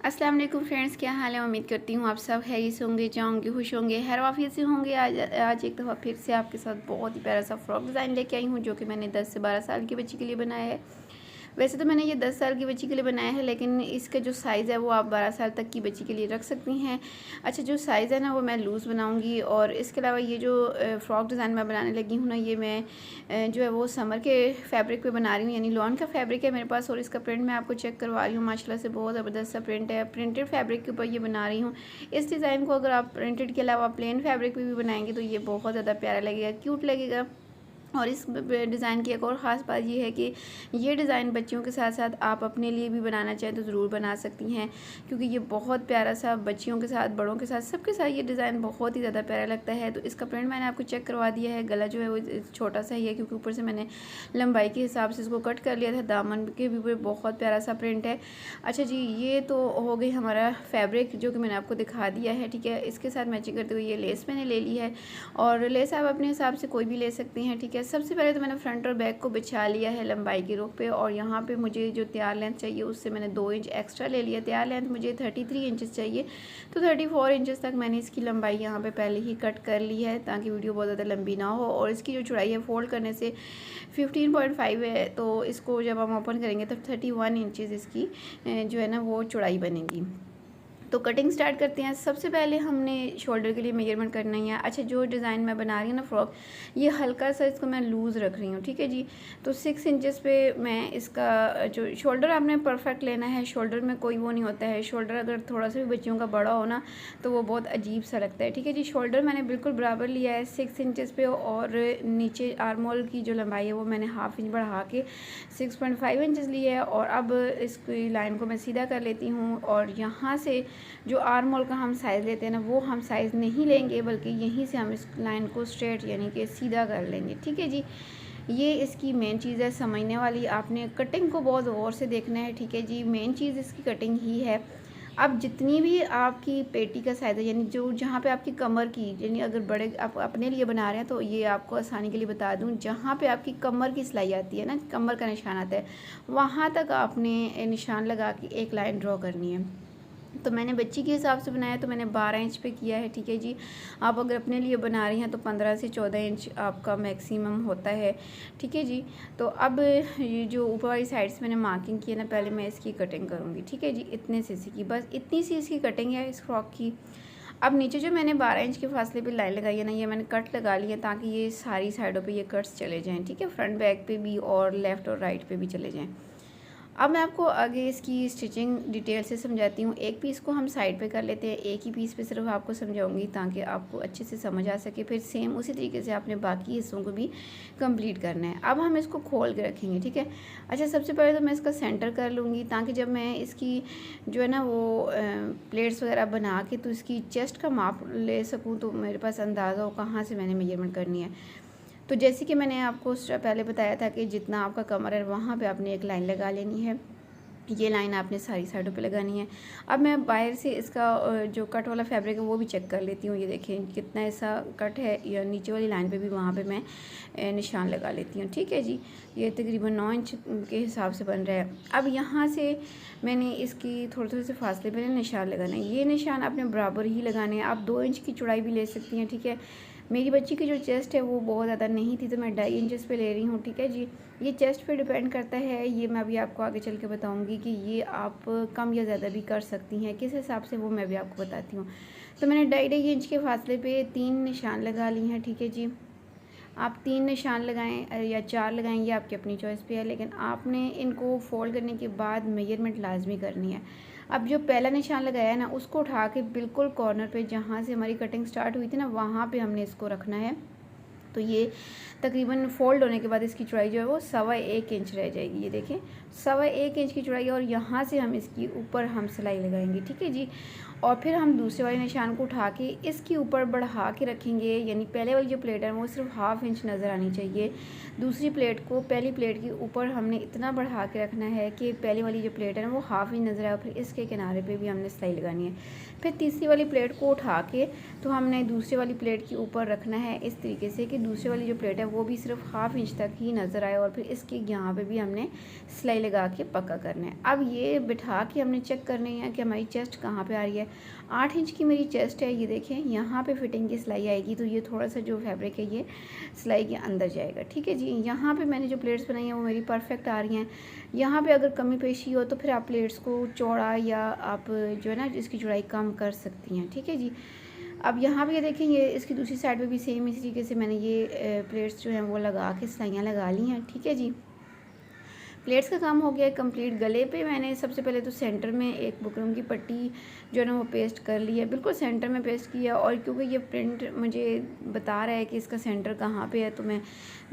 अस्सलाम वालेकुम फ्रेंड्स, क्या हाल है। उम्मीद करती हूँ आप सब खैरियत से होंगे, जाऊँगे खुश होंगे, हैर वाफियत से होंगे। आज एक दफ़ा फिर से आपके साथ बहुत ही प्यारा सा फ्रॉक डिज़ाइन लेके आई हूँ, जो कि मैंने 10 से 12 साल की बच्ची के लिए बनाया है। वैसे तो मैंने ये 10 साल की बच्ची के लिए बनाया है, लेकिन इसका जो साइज़ है वो आप 12 साल तक की बच्ची के लिए रख सकती हैं। अच्छा, जो साइज़ है ना वो मैं लूज़ बनाऊंगी। और इसके अलावा ये जो फ़्रॉक डिज़ाइन मैं बनाने लगी हूँ ना, ये मैं जो है वो समर के फैब्रिक पे बना रही हूँ, यानी लॉन का फैब्रिक है मेरे पास। और इसका प्रिंट मैं आपको चेक करवा रही हूँ, माशाल्लाह से बहुत ज़बरदस्त सा प्रिंट है। प्रिंटेड फैब्रिक के ऊपर ये बना रही हूँ। इस डिज़ाइन को अगर आप प्रिंटेड के अलावा प्लेन फैब्रिक पे भी बनाएंगे तो ये बहुत ज़्यादा प्यारा लगेगा, क्यूट लगेगा। और इस डिज़ाइन की एक और ख़ास बात ये है कि ये डिज़ाइन बच्चियों के साथ साथ आप अपने लिए भी बनाना चाहें तो ज़रूर बना सकती हैं, क्योंकि ये बहुत प्यारा सा बच्चियों के साथ, बड़ों के साथ, सबके साथ ये डिज़ाइन बहुत ही ज़्यादा प्यारा लगता है। तो इसका प्रिंट मैंने आपको चेक करवा दिया है। गला जो है वो छोटा सा ही है, क्योंकि ऊपर से मैंने लंबाई के हिसाब से इसको कट कर लिया था। दामन के भी ऊपर बहुत प्यारा सा प्रिंट है। अच्छा जी, ये तो हो गई हमारा फैब्रिक जो कि मैंने आपको दिखा दिया है, ठीक है। इसके साथ मैचिंग करते हुए ये लेस मैंने ले ली है, और लेस आप अपने हिसाब से कोई भी ले सकती हैं, ठीक है। सबसे पहले तो मैंने फ्रंट और बैक को बिछा लिया है लंबाई की रोक पे, और यहाँ पे मुझे जो तैयार लेंथ चाहिए उससे मैंने 2 इंच एक्स्ट्रा ले लिया। तैयार लेंथ मुझे 33 इंचेस चाहिए, तो 34 इंचेस तक मैंने इसकी लंबाई यहाँ पे पहले ही कट कर ली है, ताकि वीडियो बहुत ज़्यादा लंबी ना हो। और इसकी जो चौड़ाई है फोल्ड करने से 15.5 है, तो इसको जब हम ओपन करेंगे तो 31 इंचेस इसकी जो है ना वो चौड़ाई बनेगी। तो कटिंग स्टार्ट करते हैं। सबसे पहले हमने शोल्डर के लिए मेजरमेंट करना ही है। अच्छा, जो डिज़ाइन मैं बना रही हूँ ना फ्रॉक, ये हल्का सा इसको मैं लूज़ रख रही हूँ, ठीक है जी। तो 6 इंचेस पे मैं इसका जो शोल्डर आपने परफेक्ट लेना है। शोल्डर में कोई वो नहीं होता है, शोल्डर अगर थोड़ा सा भी बच्चियों का बड़ा हो ना तो वो बहुत अजीब सा लगता है, ठीक है जी। शोल्डर मैंने बिल्कुल बराबर लिया है 6 इंचेस पे, और नीचे आर्म होल की जो लंबाई है वो मैंने हाफ इंच बढ़ा के 6.5 इंचेस ली है। और अब इसकी लाइन को मैं सीधा कर लेती हूँ, और यहाँ से जो आर्म होल का हम साइज़ लेते हैं ना, वो हम साइज़ नहीं लेंगे, बल्कि यहीं से हम इस लाइन को स्ट्रेट यानी कि सीधा कर लेंगे, ठीक है जी। ये इसकी मेन चीज़ है समझने वाली। आपने कटिंग को बहुत गौर से देखना है, ठीक है जी। मेन चीज़ इसकी कटिंग ही है। अब जितनी भी आपकी पेटी का साइज़ है, यानी जो जहाँ पे आपकी कमर की, यानी अगर बड़े आप अपने लिए बना रहे हैं तो ये आपको आसानी के लिए बता दूँ, जहाँ पे आपकी कमर की सिलाई आती है ना, कमर का निशान आता है, वहाँ तक आपने निशान लगा के एक लाइन ड्रॉ करनी है। तो मैंने बच्ची के हिसाब से बनाया, तो मैंने 12 इंच पे किया है, ठीक है जी। आप अगर अपने लिए बना रही हैं तो 15 से 14 इंच आपका मैक्सिमम होता है, ठीक है जी। तो अब ये जो ऊपर वाली साइड से मैंने मार्किंग की है ना, पहले मैं इसकी कटिंग करूँगी, ठीक है जी। इतने से इसकी बस इतनी सी इसकी कटिंग है इस फ्रॉक की। अब नीचे जो मैंने 12 इंच के फासले पे लाइन लगाई है ना, ये मैंने कट लगा ली है, ताकि ये सारी साइडों पे ये कट्स चले जाएँ, ठीक है। फ्रंट बैक पे भी और लेफ़्ट और राइट पे भी चले जाएँ। अब मैं आपको आगे इसकी स्टिचिंग डिटेल से समझाती हूँ। एक पीस को हम साइड पे कर लेते हैं, एक ही पीस पे सिर्फ आपको समझाऊंगी ताकि आपको अच्छे से समझ आ सके। फिर सेम उसी तरीके से आपने बाकी हिस्सों को भी कंप्लीट करना है। अब हम इसको खोल के रखेंगे, ठीक है। अच्छा, सबसे पहले तो मैं इसका सेंटर कर लूँगी, ताकि जब मैं इसकी जो है ना वो प्लेट्स वगैरह बना के तो इसकी चेस्ट का माप ले सकूँ, तो मेरे पास अंदाज़ा हो कहाँ से मैंने मेजरमेंट करनी है। तो जैसे कि मैंने आपको पहले बताया था कि जितना आपका कमर है वहाँ पे आपने एक लाइन लगा लेनी है। ये लाइन आपने सारी साइडों पे लगानी है। अब मैं बाहर से इसका जो कट वाला फैब्रिक है वो भी चेक कर लेती हूँ। ये देखें कितना ऐसा कट है, या नीचे वाली लाइन पे भी वहाँ पे मैं निशान लगा लेती हूँ, ठीक है जी। ये तकरीबन 9 इंच के हिसाब से बन रहा है। अब यहाँ से मैंने इसकी थोड़े थोड़े से फासले पे निशान लगाना है। ये निशान आपने बराबर ही लगाने हैं। आप 2 इंच की चौड़ाई भी ले सकती हैं, ठीक है। मेरी बच्ची की जो चेस्ट है वो बहुत ज़्यादा नहीं थी, तो मैं 2.5 इंचेस पे ले रही हूँ, ठीक है जी। ये चेस्ट पे डिपेंड करता है, ये मैं अभी आपको आगे चल के बताऊँगी कि ये आप कम या ज़्यादा भी कर सकती हैं, किस हिसाब से वो मैं भी आपको बताती हूँ। तो मैंने 2.5 इंच के फासले पे 3 निशान लगा ली हैं, ठीक है जी। आप 3 निशान लगाएं या 4 लगाएं, ये आपकी अपनी चॉइस पे है, लेकिन आपने इनको फोल्ड करने के बाद मेजरमेंट लाजमी करनी है। अब जो पहला निशान लगाया है ना, उसको उठा के बिल्कुल कॉर्नर पे जहाँ से हमारी कटिंग स्टार्ट हुई थी ना, वहाँ पे हमने इसको रखना है। तो ये तकरीबन फोल्ड होने के बाद इसकी चौड़ाई जो है वो 1.25 इंच रह जाएगी। ये देखें 1.25 इंच की चौड़ाई, और यहाँ से हम इसकी ऊपर हम सिलाई लगाएंगे, ठीक है जी। और फिर हम दूसरे वाले निशान को उठा के इसके ऊपर बढ़ा के रखेंगे, यानी पहले वाली जो प्लेट है वो सिर्फ हाफ इंच नज़र आनी चाहिए। दूसरी प्लेट को पहली प्लेट के ऊपर हमने इतना बढ़ा के रखना है कि पहली वाली जो प्लेट है ना वो हाफ इंच नज़र आए, और फिर इसके किनारे पे भी हमने सिलाई लगानी है। फिर तीसरी वाली प्लेट को उठा के तो हमने दूसरी वाली प्लेट के ऊपर रखना है इस तरीके से कि दूसरे वाली जो प्लेट है वो भी सिर्फ हाफ इंच तक ही नज़र आए, और फिर इसके यहाँ पे भी हमने सिलाई लगा के पक्का करना है। अब ये बिठा के हमने चेक करनी है कि हमारी चेस्ट कहाँ पे आ रही है। 8 इंच की मेरी चेस्ट है, ये देखें यहाँ पे फिटिंग की सिलाई आएगी, तो ये थोड़ा सा जो फैब्रिक है ये सिलाई के अंदर जाएगा, ठीक है जी। यहाँ पे मैंने जो प्लेट्स बनाई हैं वो मेरी परफेक्ट आ रही हैं। यहाँ पे अगर कमी पेशी हो तो फिर आप प्लेट्स को चौड़ा या आप जो है ना इसकी चौड़ाई कम कर सकती हैं, ठीक है जी। अब यहाँ पे ये देखें, ये इसकी दूसरी साइड पे भी सेम इसी तरीके से मैंने ये प्लेट्स जो हैं वो लगा के सिलाइयाँ लगा ली हैं, ठीक है जी। प्लेट्स का काम हो गया कंप्लीट। गले पे मैंने सबसे पहले तो सेंटर में एक बुकरम की पट्टी जो है ना वो पेस्ट कर ली है, बिल्कुल सेंटर में पेस्ट किया। और क्योंकि ये प्रिंट मुझे बता रहा है कि इसका सेंटर कहाँ पे है, तो मैं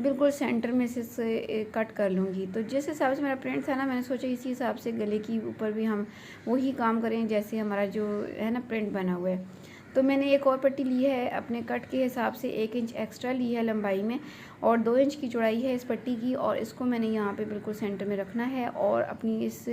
बिल्कुल सेंटर में से कट कर लूँगी। तो जिस हिसाब से मेरा प्रिंट था ना, मैंने सोचा इसी हिसाब से गले की ऊपर भी हम वही काम करें जैसे हमारा जो है ना प्रिंट बना हुआ है। तो मैंने एक और पट्टी ली है अपने कट के हिसाब से, 1 इंच एक्स्ट्रा ली है लंबाई में, और 2 इंच की चौड़ाई है इस पट्टी की, और इसको मैंने यहाँ पे बिल्कुल सेंटर में रखना है। और अपनी इस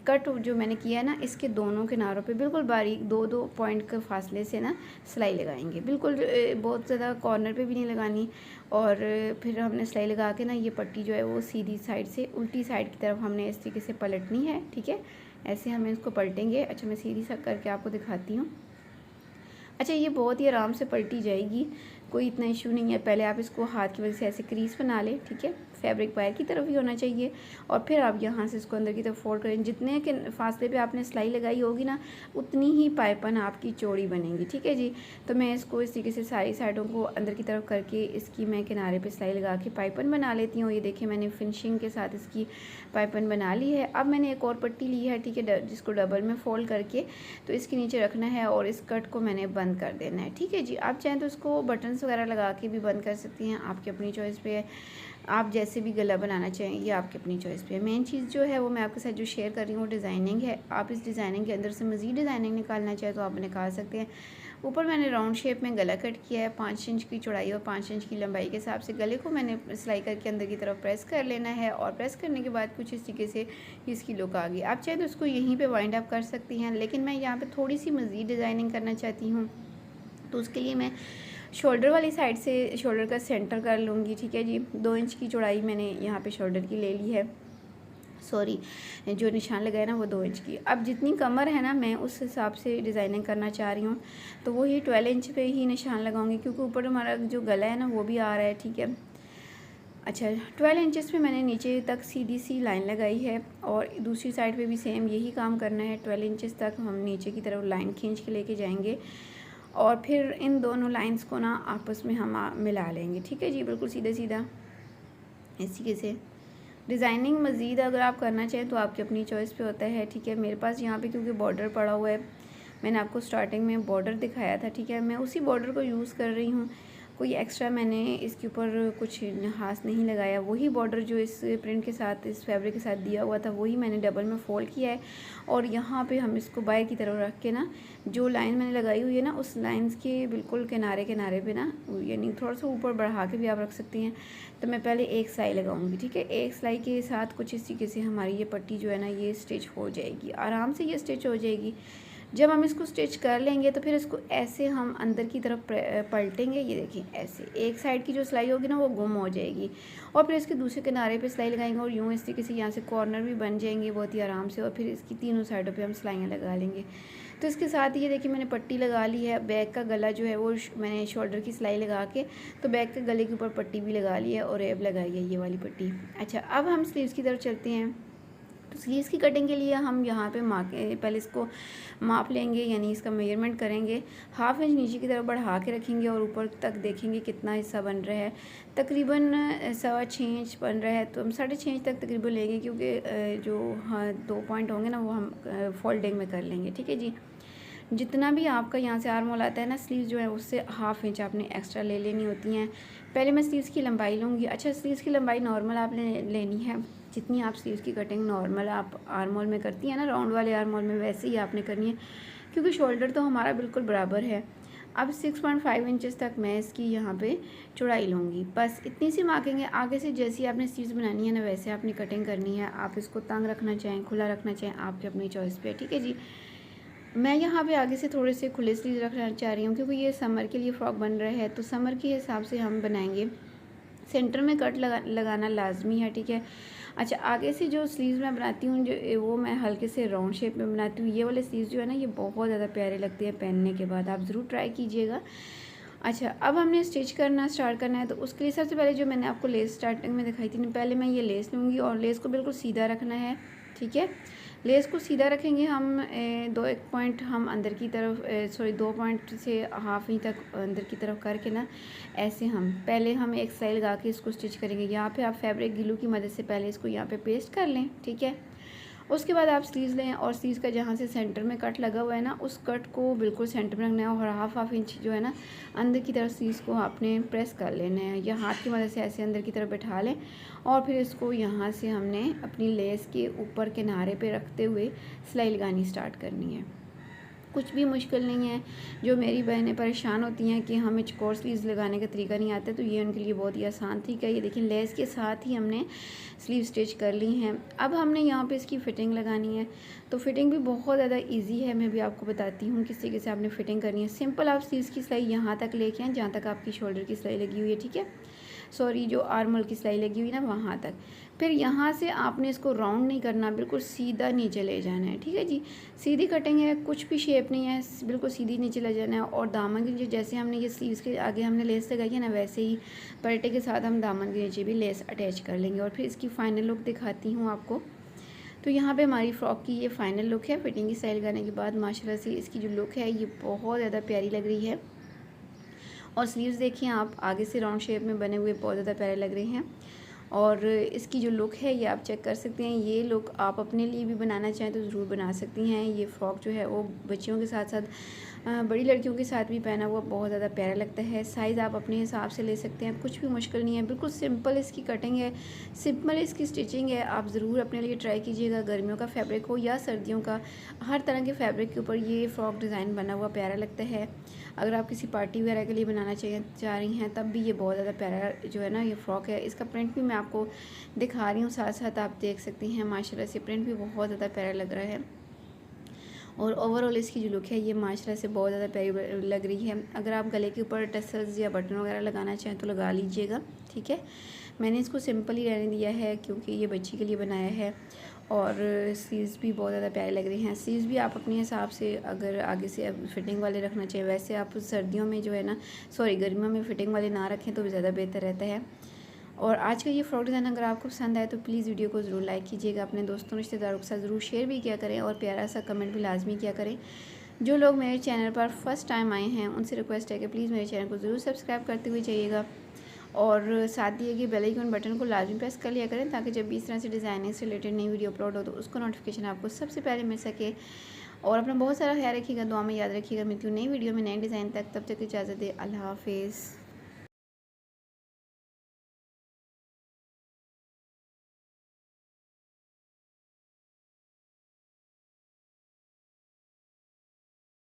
कट जो मैंने किया है ना, इसके दोनों किनारों पे बिल्कुल बारीक 2-2 पॉइंट के फासले से ना सिलाई लगाएंगे, बिल्कुल बहुत ज़्यादा कॉर्नर पे भी नहीं लगानी। और फिर हमने सिलाई लगा के ना ये पट्टी जो है वो सीधी साइड से उल्टी साइड की तरफ हमने इस तरीके से पलटनी है, ठीक है। ऐसे हमें इसको पलटेंगे। अच्छा, मैं सीधी सा करके आपको दिखाती हूँ। अच्छा, ये बहुत ही आराम से पलटी जाएगी, कोई इतना इशू नहीं है। पहले आप इसको हाथ की वजह से ऐसे क्रीज बना लें, ठीक है। फैब्रिक बाहर की तरफ ही होना चाहिए, और फिर आप यहाँ से इसको अंदर की तरफ फोल्ड करें। जितने के फासले पे आपने सिलाई लगाई होगी ना, उतनी ही पाइपन आपकी चौड़ी बनेगी, ठीक है जी। तो मैं इसको इस तरीके से सारी साइडों को अंदर की तरफ करके इसकी मैं किनारे पे सिलाई लगा के पाइपन बना लेती हूँ। ये देखिए मैंने फिनिशिंग के साथ इसकी पाइपन बना ली है। अब मैंने एक और पट्टी ली है, ठीक है, जिसको डबल में फोल्ड करके तो इसके नीचे रखना है, और इस कट को मैंने बंद कर देना है, ठीक है जी। आप चाहें तो इसको बटन्स वगैरह लगा के भी बंद कर सकती हैं, आपकी अपनी चॉइस पे है। आप जैसे भी गला बनाना चाहें ये आपकी अपनी चॉइस पे है। मेन चीज़ जो है वो मैं आपके साथ जो शेयर कर रही हूँ डिज़ाइनिंग है। आप इस डिज़ाइनिंग के अंदर से मज़ीद डिज़ाइनिंग निकालना चाहें तो आप निकाल सकते हैं। ऊपर मैंने राउंड शेप में गला कट किया है, 5 इंच की चौड़ाई और 5 इंच की लंबाई के हिसाब से। गले को मैंने सिलाई करके अंदर की तरफ प्रेस कर लेना है, और प्रेस करने के बाद कुछ इस तरीके से इसकी लुक आ गई। आप चाहें तो उसको यहीं पे वाइंड अप कर सकती हैं, लेकिन मैं यहाँ पे थोड़ी सी मज़ीद डिज़ाइनिंग करना चाहती हूँ, तो उसके लिए मैं शोल्डर वाली साइड से शोल्डर का सेंटर कर लूँगी, ठीक है जी। 2 इंच की चौड़ाई मैंने यहाँ पे शोल्डर की ले ली है, सॉरी जो निशान लगाया ना वो 2 इंच की। अब जितनी कमर है ना, मैं उस हिसाब से डिज़ाइनिंग करना चाह रही हूँ, तो वही 12 इंच पे ही निशान लगाऊंगी, क्योंकि ऊपर हमारा जो गला है ना वो भी आ रहा है, ठीक है। अच्छा, 12 इंचेस पे मैंने नीचे तक सीधी सी लाइन लगाई है, और दूसरी साइड पे भी सेम यही काम करना है। 12 इंचेस तक हम नीचे की तरफ लाइन खींच के लेके जाएंगे, और फिर इन दोनों लाइंस को ना आपस में हम मिला लेंगे, ठीक है जी, बिल्कुल सीधा सीधा इस तरीके से। डिज़ाइनिंग मज़ीद अगर आप करना चाहें तो आपकी अपनी चॉइस पे होता है, ठीक है। मेरे पास यहाँ पे क्योंकि बॉर्डर पड़ा हुआ है, मैंने आपको स्टार्टिंग में बॉर्डर दिखाया था, ठीक है, मैं उसी बॉर्डर को यूज़ कर रही हूँ। कोई एक्स्ट्रा मैंने इसके ऊपर कुछ हाथ नहीं लगाया, वही बॉर्डर जो इस प्रिंट के साथ, इस फैब्रिक के साथ दिया हुआ था, वही मैंने डबल में फ़ोल्ड किया है। और यहाँ पे हम इसको बाहर की तरफ रख के ना, जो लाइन मैंने लगाई हुई है ना, उस लाइंस के बिल्कुल किनारे किनारे पे ना, यानी थोड़ा सा ऊपर बढ़ा के भी आप रख सकती हैं। तो मैं पहले एक सिलाई लगाऊंगी, ठीक है। एक सिलाई के साथ कुछ इस तरीके से हमारी ये पट्टी जो है ना ये स्टिच हो जाएगी, आराम से ये स्टिच हो जाएगी। जब हम इसको स्टिच कर लेंगे तो फिर इसको ऐसे हम अंदर की तरफ पलटेंगे, ये देखिए ऐसे एक साइड की जो सिलाई होगी ना वो गुम हो जाएगी, और फिर इसके दूसरे किनारे पे सिलाई लगाएंगे, और यूँ इस तरीके से यहाँ से कॉर्नर भी बन जाएंगे बहुत ही आराम से, और फिर इसकी तीनों साइडों पे हम सिलाइयाँ लगा लेंगे। तो इसके साथ ये देखिए मैंने पट्टी लगा ली है। बैक का गला जो है वो मैंने शोल्डर की सिलाई लगा के, तो बैक के गले के ऊपर पट्टी भी लगा ली है, और रेब लगाई है ये वाली पट्टी। अच्छा, अब हम स्लीव्स की तरफ चलते हैं। तो स्लीव्स की कटिंग के लिए हम यहाँ पे पहले इसको माप लेंगे, यानी इसका मेजरमेंट करेंगे। हाफ इंच नीचे की तरफ बढ़ा के रखेंगे, और ऊपर तक देखेंगे कितना हिस्सा बन रहा है। तकरीबन 6.25 इंच बन रहा है, तो हम 6.5 इंच तक तकरीबन लेंगे, क्योंकि जो 2 पॉइंट होंगे ना वो हम फोल्डिंग में कर लेंगे, ठीक है जी। जितना भी आपका यहाँ से आर्म होल आता है ना, स्लीव्स जो है उससे हाफ इंच आपने एक्स्ट्रा ले लेनी होती हैं। पहले मैं स्लीव्स की लंबाई लूँगी। अच्छा, स्लीव्स की लंबाई नॉर्मल आपने लेनी है, जितनी आप स्लीव्स की कटिंग नॉर्मल आप आर्म होल में करती हैं ना, राउंड वाले आर्म होल में, वैसे ही आपने करनी है, क्योंकि शोल्डर तो हमारा बिल्कुल बराबर है। अब 6.5 इंचेस तक मैं इसकी यहाँ पे चौड़ाई लूँगी, बस इतनी सी मार्किंग है। आगे से जैसी आपने स्लीव्स बनानी है ना वैसे आपने कटिंग करनी है। आप इसको तंग रखना चाहें, खुला रखना चाहें, आपकी अपनी चॉइस पे, ठीक है जी। मैं यहाँ पे आगे से थोड़े से खुले स्लीव रखना चाह रही हूँ क्योंकि ये समर के लिए फ़्रॉक बन रहा है, तो समर के हिसाब से हम बनाएंगे। सेंटर में कट लगाना लाजमी है, ठीक है। अच्छा, आगे से जो स्लीव्स मैं बनाती हूँ जो वो मैं हल्के से राउंड शेप में बनाती हूँ। ये वाले स्लीव्स जो है ना, ये बहुत ज़्यादा प्यारे लगते हैं पहनने के बाद, आप ज़रूर ट्राई कीजिएगा। अच्छा, अब हमने स्टिच करना स्टार्ट करना है, तो उसके लिए सबसे पहले जो मैंने आपको लेस स्टार्टिंग में दिखाई थी, पहले मैं ये लेस लूँगी और लेस को बिल्कुल सीधा रखना है, ठीक है। लेस को सीधा रखेंगे हम, एक पॉइंट हम अंदर की तरफ, 2 पॉइंट से हाफ इंच तक अंदर की तरफ करके ना, ऐसे हम पहले हम एक सिलाई लगा के इसको स्टिच करेंगे। यहाँ पे आप फैब्रिक ग्लू की मदद से पहले इसको यहाँ पे पेस्ट कर लें, ठीक है। उसके बाद आप स्लीव्स लें और स्लीव्स का जहाँ से सेंटर में कट लगा हुआ है ना, उस कट को बिल्कुल सेंटर में रखना है और हाफ इंच जो है ना अंदर की तरफ स्लीव्स को आपने प्रेस कर लेना है, या हाथ की मदद से ऐसे अंदर की तरफ बैठा लें और फिर इसको यहाँ से हमने अपनी लेस के ऊपर किनारे पे रखते हुए सिलाई लगानी स्टार्ट करनी है। कुछ भी मुश्किल नहीं है। जो मेरी बहनें परेशान होती हैं कि हमें चौकोर स्लीव्स लगाने का तरीका नहीं आता, तो ये उनके लिए बहुत ही आसान तरीका है। ये देखिए, लेस के साथ ही हमने स्लीव स्टिच कर ली हैं। अब हमने यहाँ पे इसकी फ़िटिंग लगानी है, तो फ़िटिंग भी बहुत ज़्यादा इजी है। मैं भी आपको बताती हूँ किस तरीके से आपने फ़िटिंग करनी है। सिंपल आप स्लीव्स की सिलाई यहाँ तक लेके आएँ जहाँ तक आपकी शोल्डर की सिलाई लगी हुई है, ठीक है। सॉरी, जो आर्म होल की सिलाई लगी हुई है ना, वहाँ तक। फिर यहाँ से आपने इसको राउंड नहीं करना, बिल्कुल सीधा नीचे ले जाना है, ठीक है जी। सीधी कटिंग है, कुछ भी शेप नहीं है, बिल्कुल सीधी नीचे ले जाना है। और दामन के नीचे जैसे हमने ये स्लीव्स के आगे हमने लेस लगाई है ना, वैसे ही पलटे के साथ हम दामन के नीचे भी लेस अटैच कर लेंगे। और फिर इसकी फ़ाइनल लुक दिखाती हूँ आपको। तो यहाँ पे हमारी फ़्रॉक की ये फ़ाइनल लुक है। फिटिंग की स्टाइल करने के बाद माशाल्लाह से इसकी जो लुक है ये बहुत ज़्यादा प्यारी लग रही है। और स्लीव्स देखिए आप, आगे से राउंड शेप में बने हुए बहुत ज़्यादा प्यारे लग रहे हैं। और इसकी जो लुक है ये आप चेक कर सकते हैं। ये लुक आप अपने लिए भी बनाना चाहें तो ज़रूर बना सकती हैं। ये फ़्रॉक जो है वो बच्चियों के साथ साथ बड़ी लड़कियों के साथ भी पहना हुआ बहुत ज़्यादा प्यारा लगता है। साइज़ आप अपने हिसाब से ले सकते हैं, कुछ भी मुश्किल नहीं है। बिल्कुल सिंपल इसकी कटिंग है, सिंपल इसकी स्टिचिंग है। आप ज़रूर अपने लिए ट्राई कीजिएगा। गर्मियों का फैब्रिक हो या सर्दियों का, हर तरह के फैब्रिक के ऊपर ये फ़्रॉक डिज़ाइन बना हुआ प्यारा लगता है। अगर आप किसी पार्टी वगैरह के लिए बनाना चाह रही हैं तब भी ये बहुत ज़्यादा प्यारा जो है ना ये फ़्रॉक है। इसका प्रिंट भी मैं आपको दिखा रही हूँ, साथ साथ आप देख सकती हैं। माशाल्लाह से प्रिंट भी बहुत ज़्यादा प्यारा लग रहा है। और ओवरऑल इसकी जो लुक है ये माशाल्लाह से बहुत ज़्यादा प्यारी लग रही है। अगर आप गले के ऊपर टसल्स या बटन वगैरह लगाना चाहें तो लगा लीजिएगा, ठीक है। मैंने इसको सिंपल ही रहने दिया है क्योंकि ये बच्ची के लिए बनाया है। और स्लीव्स भी बहुत ज़्यादा प्यारे लग रहे हैं। स्लीव्स भी आप अपने हिसाब से अगर आगे से फिटिंग वाले रखना चाहिए, वैसे आप सर्दियों में जो है ना, सॉरी गर्मियों में फ़िटिंग वाले ना रखें तो ज़्यादा बेहतर रहता है। और आज का ये फ्रॉक डिज़ाइन अगर आपको पसंद आए तो प्लीज़ वीडियो को ज़रूर लाइक कीजिएगा, अपने दोस्तों रिश्तेदारों के साथ ज़रूर शेयर भी किया करें और प्यारा सा कमेंट भी लाजमी किया करें। जो लोग मेरे चैनल पर फर्स्ट टाइम आए हैं उनसे रिक्वेस्ट है कि प्लीज़ मेरे चैनल को ज़रूर सब्सक्राइब करते हुए जाइएगा और साथ दिए गए बेल आइकन बटन को लाजमी प्रेस कर लिया करें ताकि जब भी इस तरह से डिज़ाइनिंग से रिलेटेड नई वीडियो अपलोड हो तो उसको नोटिफिकेशन आपको सबसे पहले मिल सके। और अपना बहुत सारा ख्याल रखिएगा, दुआ में याद रखिएगा। मिलती हूँ नई वीडियो में नए डिज़ाइन तक, तब तक इजाज़त दे। अल्लाह हाफिज़।